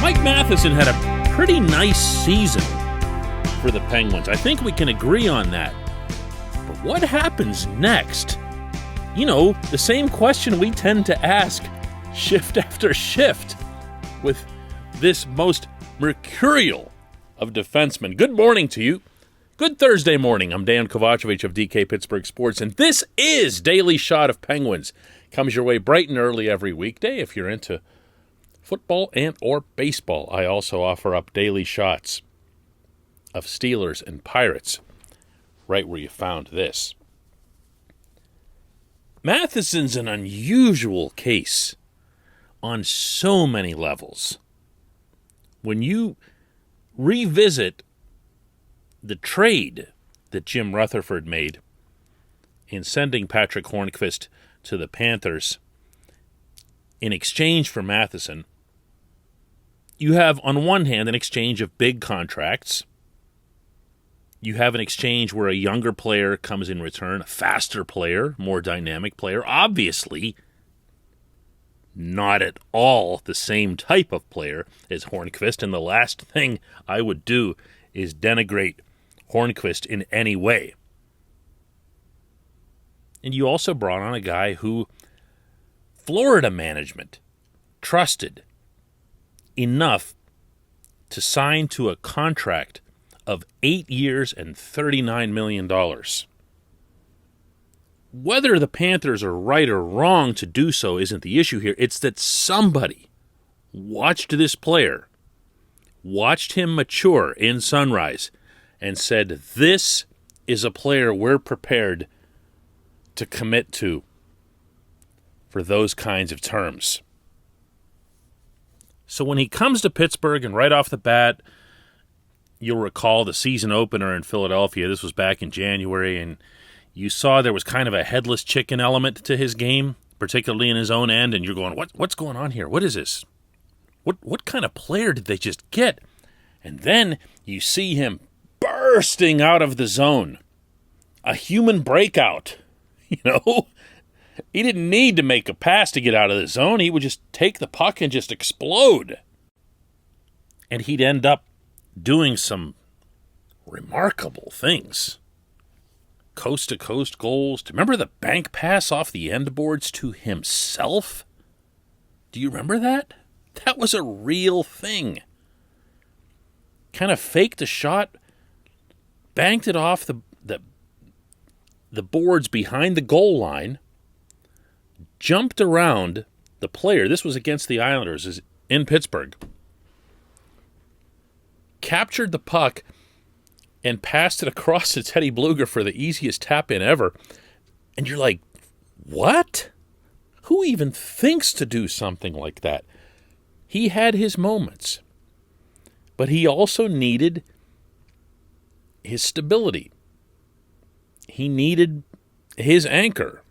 Mike Matheson had a pretty nice season for the Penguins. I think we can agree on that. But what happens next? You know, the same question we tend to ask shift after shift with this most mercurial of defensemen. Good morning to you. Good Thursday morning. I'm Dejan Kovacevic of DK Pittsburgh Sports, and this is Daily Shot of Penguins. Comes your way bright and early every weekday if you're into football and or baseball. I also offer up daily shots of Steelers and Pirates, right where you found this. Matheson's an unusual case on so many levels. When you revisit the trade that Jim Rutherford made in sending Patrick Hornqvist to the Panthers in exchange for Matheson, you have on one hand an exchange of big contracts. You have an exchange where a younger player comes in return, a faster player, more dynamic player, obviously not at all the same type of player as Hornqvist, and the last thing I would do is denigrate Hornqvist in any way. And you also brought on a guy who Florida management trusted enough to sign to a contract of 8 years and $39 million. Whether the Panthers are right or wrong to do so isn't the issue here. It's that somebody watched this player, watched him mature in Sunrise, and said, this is a player we're prepared to commit to for those kinds of terms. So when he comes to Pittsburgh, and right off the bat, you'll recall the season opener in Philadelphia, this was back in January, and you saw there was kind of a headless chicken element to his game, particularly in his own end, and you're going, what's going on here? What is this? What kind of player did they just get? And then you see him bursting out of the zone. A human breakout. You know? He didn't need to make a pass to get out of the zone. He would just take the puck and just explode. And he'd end up doing some remarkable things. Coast-to-coast goals. Remember the bank pass off the end boards to himself? Do you remember that? That was a real thing. Kind of faked a shot, banked it off the boards behind the goal line, jumped around the player. This was against the Islanders in Pittsburgh. Captured the puck and passed it across to Teddy Bluger for the easiest tap-in ever. And you're like, what? Who even thinks to do something like that? He had his moments. But he also needed his stability. He needed his anchor.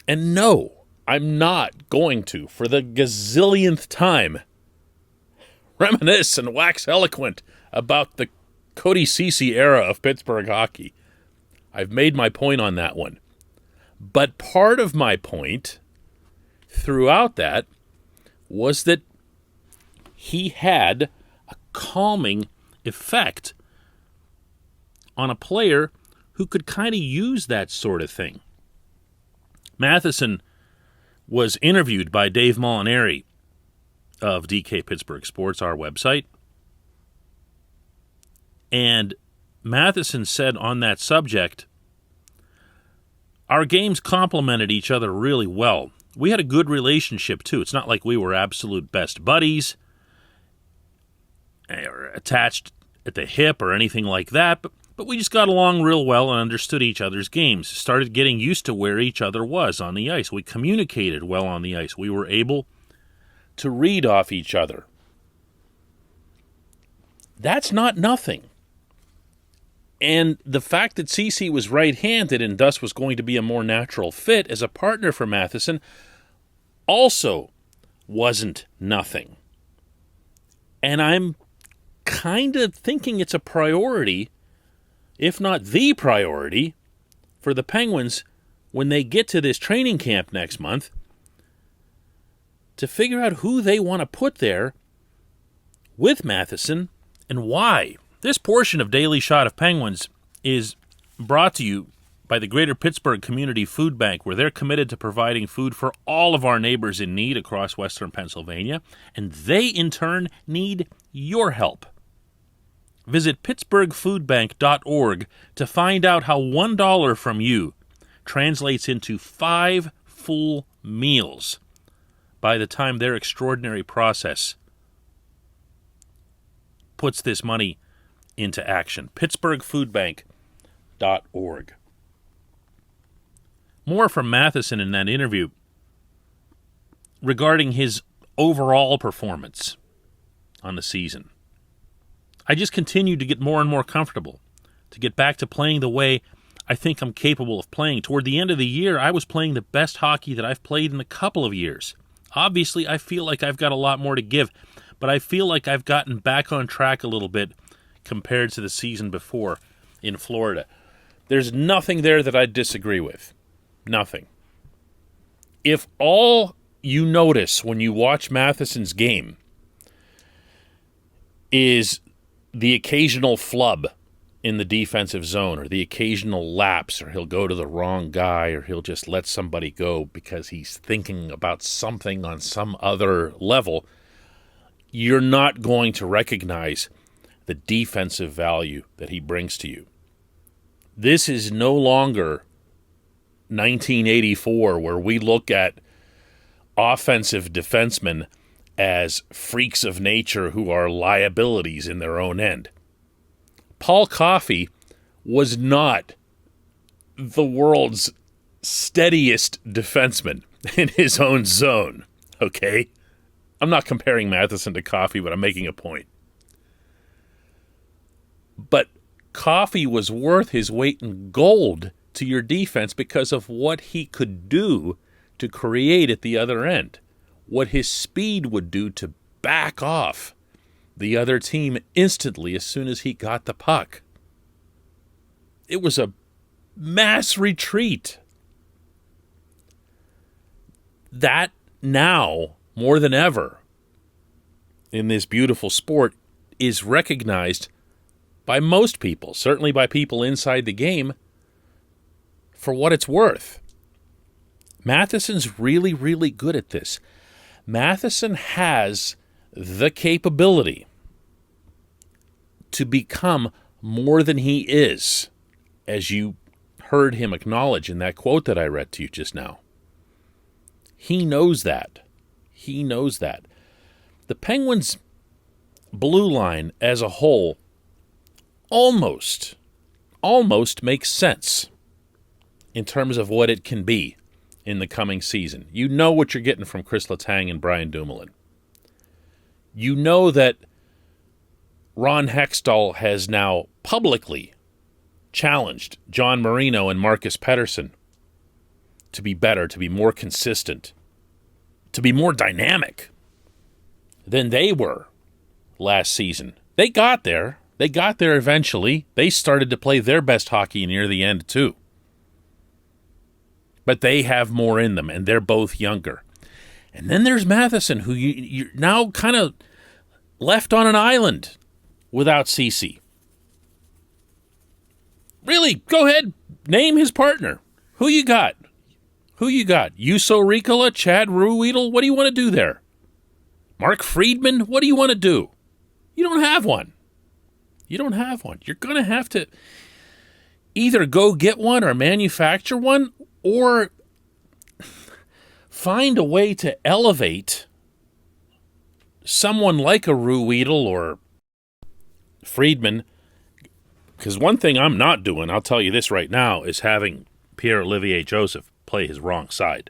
And no, I'm not going to, for the gazillionth time, reminisce and wax eloquent about the Cody Ceci era of Pittsburgh hockey. I've made my point on that one. But part of my point throughout that was that he had a calming effect on a player who could kind of use that sort of thing. Matheson was interviewed by Dave Molinari of DK Pittsburgh Sports, our website. And Matheson said on that subject, our games complemented each other really well. We had a good relationship, too. It's not like we were absolute best buddies, or attached at the hip or anything like that, but we just got along real well and understood each other's games, started getting used to where each other was on the ice. We communicated well on the ice. We were able to read off each other. That's not nothing. And the fact that Ceci was right-handed and thus was going to be a more natural fit as a partner for Matheson also wasn't nothing. And I'm kind of thinking it's a priority, if not the priority, for the Penguins when they get to this training camp next month to figure out who they want to put there with Matheson and why. This portion of Daily Shot of Penguins is brought to you by the Greater Pittsburgh Community Food Bank, where they're committed to providing food for all of our neighbors in need across western Pennsylvania, and they, in turn, need your help. Visit pittsburghfoodbank.org to find out how $1 from you translates into 5 full meals by the time their extraordinary process puts this money into action. pittsburghfoodbank.org. More from Matheson in that interview regarding his overall performance on the season. I just continued to get more and more comfortable, to get back to playing the way I think I'm capable of playing. Toward the end of the year, I was playing the best hockey that I've played in a couple of years. Obviously, I feel like I've got a lot more to give, but I feel like I've gotten back on track a little bit compared to the season before in Florida. There's nothing there that I disagree with. Nothing. If all you notice when you watch Matheson's game is the occasional flub in the defensive zone or the occasional lapse, or he'll go to the wrong guy, or he'll just let somebody go because he's thinking about something on some other level, you're not going to recognize the defensive value that he brings to you. This is no longer 1984, where we look at offensive defensemen as freaks of nature who are liabilities in their own end. Paul Coffey was not the world's steadiest defenseman in his own zone, okay? I'm not comparing Matheson to Coffey, but I'm making a point. But Coffey was worth his weight in gold to your defense because of what he could do to create at the other end, what his speed would do to back off the other team instantly as soon as he got the puck. It was a mass retreat. That now, more than ever, in this beautiful sport, is recognized by most people, certainly by people inside the game, for what it's worth. Matheson's really, really good at this. Matheson has the capability to become more than he is, as you heard him acknowledge in that quote that I read to you just now. He knows that. He knows that. The Penguins' blue line as a whole almost makes sense in terms of what it can be in the coming season. You know what you're getting from Chris Letang and Brian Dumoulin. You know that Ron Hextall has now publicly challenged John Marino and Marcus Pettersson to be better, to be more consistent, to be more dynamic than they were last season. They got there. They got there eventually. They started to play their best hockey near the end, too. But they have more in them, and they're both younger. And then there's Matheson, who you're now kind of left on an island without Cece. Really, go ahead, name his partner. Who you got? Juuso Riikola, Chad Ruhwedel, what do you want to do there? Mark Friedman, what do you want to do? You don't have one. You're going to have to either go get one or manufacture one, or find a way to elevate someone like a Ruhwedel or Friedman. Because one thing I'm not doing, I'll tell you this right now, is having Pierre-Olivier Joseph play his wrong side.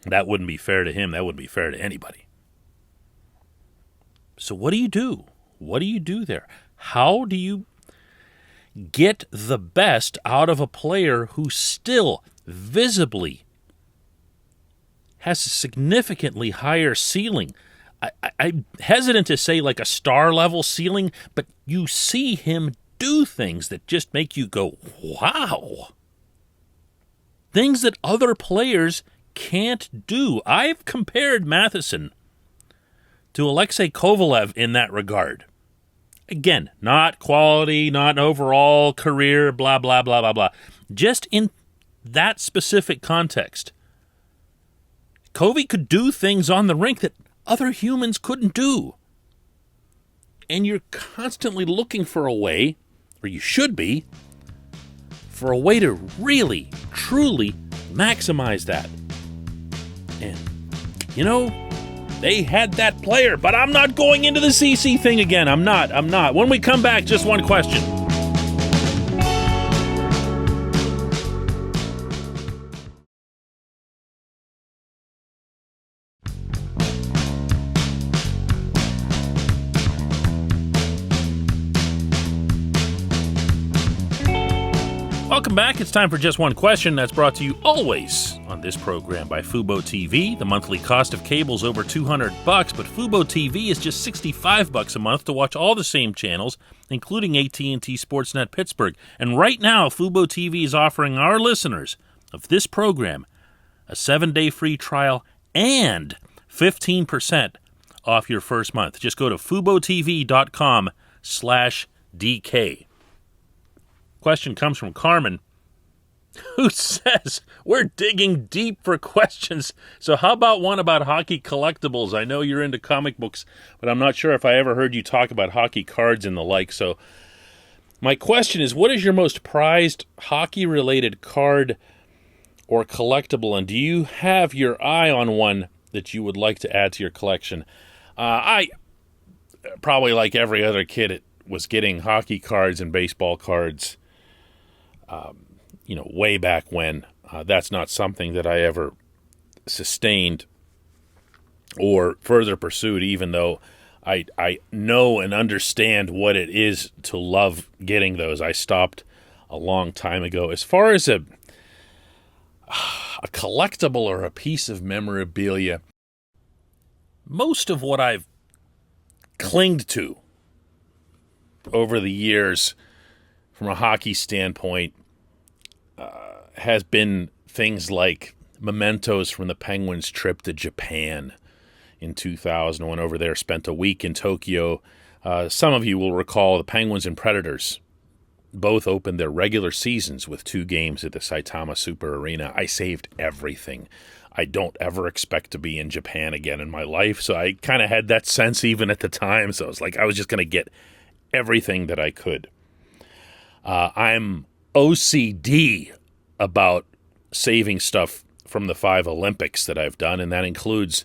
That wouldn't be fair to him. That wouldn't be fair to anybody. So what do you do? What do you do there? How do you get the best out of a player who still visibly has a significantly higher ceiling? I'm hesitant to say like a star-level ceiling, but you see him do things that just make you go, wow. Things that other players can't do. I've compared Matheson to Alexei Kovalev in that regard. Again, not quality, not overall career, blah, blah, blah, blah, blah. Just in that specific context. Kobe could do things on the rink that other humans couldn't do. And you're constantly looking for a way, or you should be, for a way to really, truly maximize that. And, you know, they had that player, but I'm not going into the CC thing again. I'm not. When we come back, just one question. Welcome back. It's time for Just One Question. That's brought to you always on this program by Fubo TV. The monthly cost of cable is over $200, but Fubo TV is just $65 a month to watch all the same channels, including AT&T Sportsnet Pittsburgh. And right now, Fubo TV is offering our listeners of this program a 7-day free trial and 15% off your first month. Just go to FuboTV.com/DK. Question comes from Carmen, who says, we're digging deep for questions, so how about one about hockey collectibles? I know you're into comic books, but I'm not sure if I ever heard you talk about hockey cards and the like. So my question is, what is your most prized hockey-related card or collectible, and do you have your eye on one that you would like to add to your collection? I, probably like every other kid, was getting hockey cards and baseball cards way back when. That's not something that I ever sustained or further pursued, even though I know and understand what it is to love getting those. I stopped a long time ago. As far as a collectible or a piece of memorabilia, most of what I've clinged to over the years from a hockey standpoint has been things like mementos from the Penguins' trip to Japan in 2000. I went over there, spent a week in Tokyo. Some of you will recall the Penguins and Predators both opened their regular seasons with 2 games at the Saitama Super Arena. I saved everything. I don't ever expect to be in Japan again in my life, so I kind of had that sense even at the time. So I was like, I was just going to get everything that I could. I'm OCD about saving stuff from the 5 Olympics that I've done, and that includes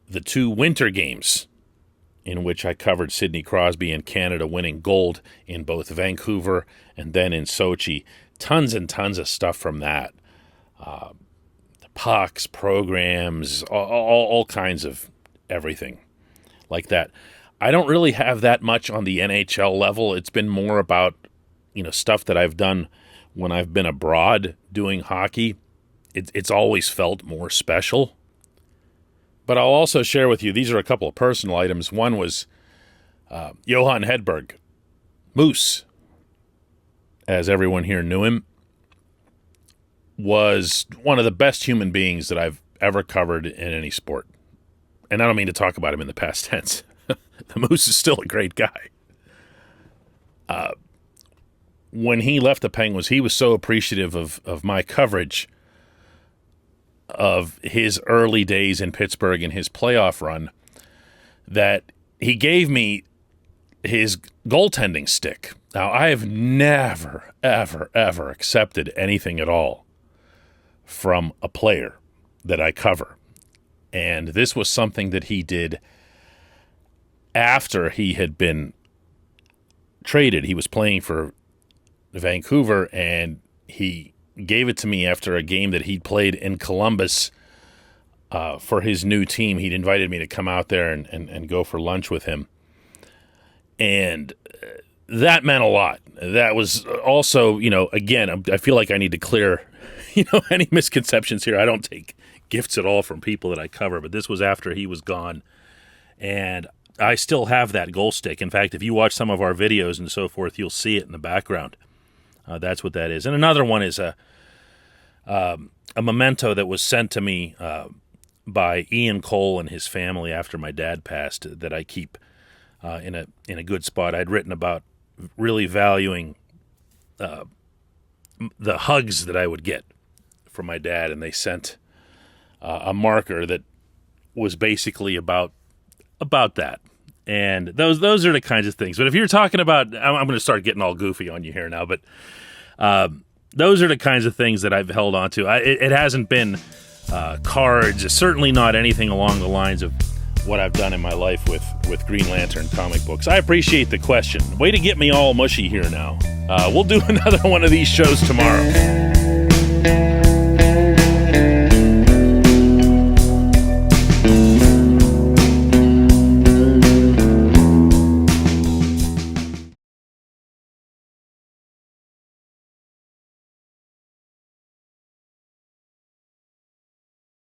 the 2 winter games in which I covered Sidney Crosby and Canada winning gold in both Vancouver and then in Sochi. Tons and tons of stuff from that. The pucks, programs, all kinds of everything like that. I don't really have that much on the NHL level. It's been more about, stuff that I've done when I've been abroad doing hockey. It's always felt more special. But I'll also share with you, these are a couple of personal items. One was Johan Hedberg, Moose, as everyone here knew him, was one of the best human beings that I've ever covered in any sport. And I don't mean to talk about him in the past tense. The Moose is still a great guy. When he left the Penguins, he was so appreciative of my coverage of his early days in Pittsburgh and his playoff run that he gave me his goaltending stick. Now, I have never, ever, ever accepted anything at all from a player that I cover. And this was something that he did after he had been traded. He was playing for Vancouver, and he gave it to me after a game that he'd played in Columbus for his new team. He'd invited me to come out there and go for lunch with him. And that meant a lot. That was also, again, I feel like I need to clear, any misconceptions here. I don't take gifts at all from people that I cover, but this was after he was gone. And I still have that goal stick. In fact, if you watch some of our videos and so forth, you'll see it in the background. That's what that is. And another one is a memento that was sent to me by Ian Cole and his family after my dad passed that I keep in a good spot. I'd written about really valuing the hugs that I would get from my dad, and they sent a marker that was basically about that. And those are the kinds of things. But if you're talking about, I'm going to start getting all goofy on you here now, but those are the kinds of things that I've held on to. It hasn't been cards, certainly not anything along the lines of what I've done in my life with Green Lantern comic books. I appreciate the question. Way to get me all mushy here now. We'll do another one of these shows tomorrow.